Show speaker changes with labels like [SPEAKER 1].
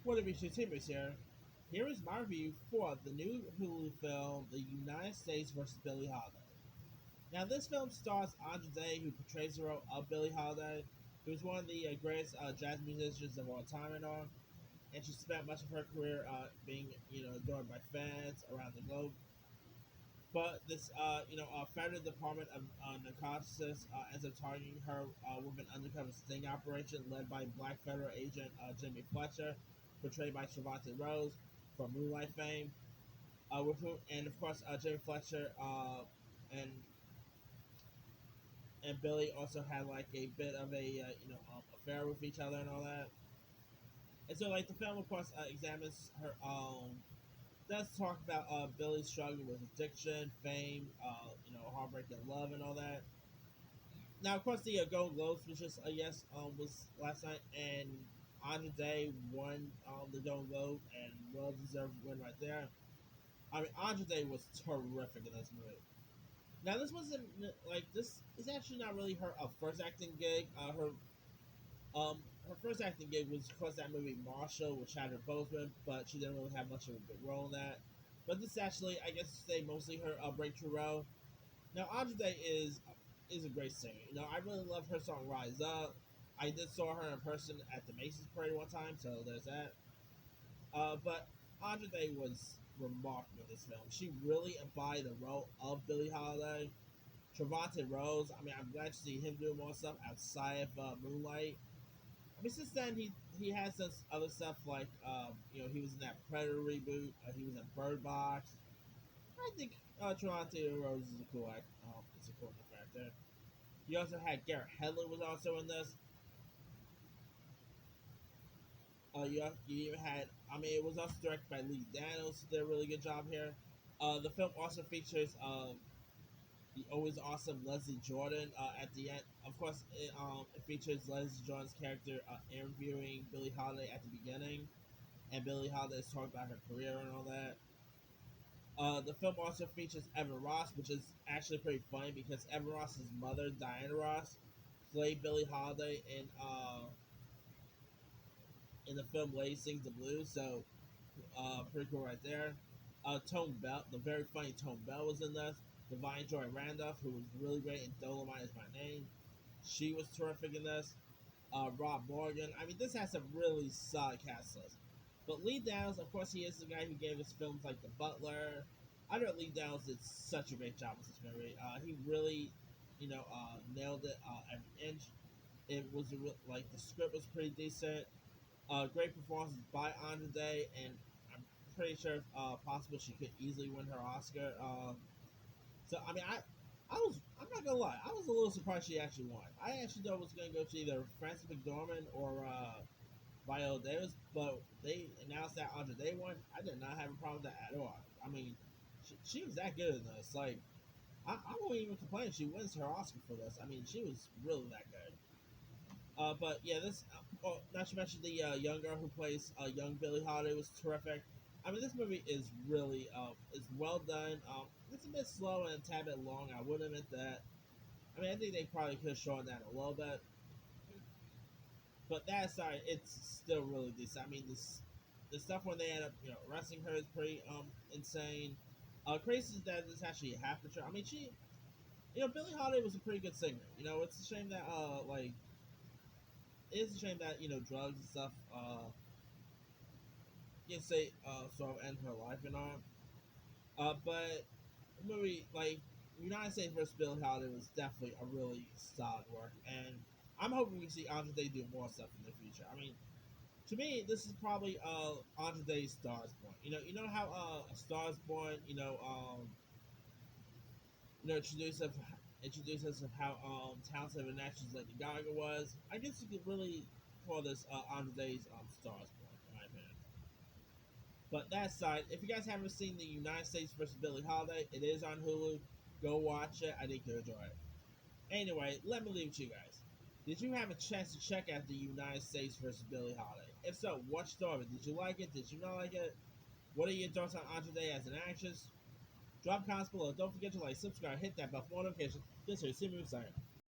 [SPEAKER 1] What have you teammates here? Here is my review for the new Hulu film, The United States vs. Billie Holiday. Now, this film stars Andra Day, who portrays the role of Billie Holiday, who's one of the greatest jazz musicians of all time and all. And she spent much of her career being, adored by fans around the globe. But this, federal department of narcotics ends up targeting her with an undercover sting operation led by black federal agent Jimmy Fletcher, portrayed by Trevante Rose from Moonlight fame. With whom, and of course, Jimmy Fletcher and and Billie also had like a bit of a affair with each other and all that. And so, like the film, of course, examines her does talk about Billie's struggle with addiction, fame, heartbreak and love and all that. Now, of course, the Golden Globes was just a yes was last night, and on the day won the Golden Globe and well deserved win right there. I mean, Andre Day was terrific in this movie. Now, this wasn't like this is actually not really her first acting gig. Her first acting gig was of course that movie Marshall with Chadwick Boseman, but she didn't really have much of a big role in that. But this actually, I guess, say mostly her breakthrough role. Now, Audrey Day is a great singer. I really love her song "Rise Up." I did saw her in person at the Macy's parade one time, so there's that. But Audrey Day was remarkable in this film. She really embodied the role of Billie Holiday. Trevante Rose. I mean, I'm glad to see him doing more stuff outside of Moonlight. I mean, since then he has done other stuff like he was in that Predator reboot. He was in Bird Box. I think Trevante Rose is a cool act. It's a cool factor. You also had Garrett Hedlund was also in this. You even had. I mean, it was also directed by Lee Daniels. Who did a really good job here. The film also features the always awesome Leslie Jordan at the end. Of course, it features Leslie Jordan's character interviewing Billie Holiday at the beginning, and Billie Holiday is talking about her career and all that. The film also features Evan Ross, which is actually pretty funny because Evan Ross's mother, Diana Ross, played Billie Holiday in the film Lady Sings the Blues. So pretty cool right there. Tone Bell, the very funny Tone Bell was in this. Divine Joy Randolph, who was really great in Dolomite is My Name. She was terrific in this. Rob Morgan. I mean, this has some really solid cast list. But Lee Downs, of course, he is the guy who gave us films like The Butler. I know Lee Downs did such a great job with this movie. He really, nailed it every inch. It was like the script was pretty decent. Great performances by Andra Day, and I'm pretty sure if possible she could easily win her Oscar. So I mean, I'm not gonna lie, I was a little surprised she actually won. I actually thought it was gonna go to either Frances McDormand or Viola Davis, but they announced that Andra Day won. I did not have a problem with that at all. I mean, she was that good in this. Like, I won't even complain if she wins her Oscar for this. I mean, she was really that good. But yeah, not to mention the young girl who plays young Billie Holiday was terrific. I mean, this movie is really is well done. It's a bit slow and a tad bit long. I would admit that. I mean, I think they probably could have shown that a little bit, but that aside, it's still really decent. I mean, the stuff when they end up arresting her is pretty insane. Crazy is that this actually happened to her. I mean, Billie Holiday was a pretty good singer. It's a shame that it's a shame that drugs and stuff you can say sort of end her life and all. But the movie like United States vs. Billie Holiday was definitely a really solid work, and I'm hoping we see Andre Day do more stuff in the future. I mean, to me, this is probably Andre Day's Stars Born. You know how a Stars Born, introduce us of how talented and actress Lady Gaga was. I guess you could really call this Andre Day's Stars Born, in my opinion. But that aside, if you guys haven't seen the United States versus Billie Holiday, it is on Hulu. Go watch it. I think you'll enjoy it. Anyway, let me leave it to you guys. Did you have a chance to check out the United States versus Billie Holiday? If so, what story? Did you like it? Did you not like it? What are your thoughts on Andre Day as an actress? Drop comments below. Don't forget to like, subscribe, hit that bell for notifications. Just so you see me sign.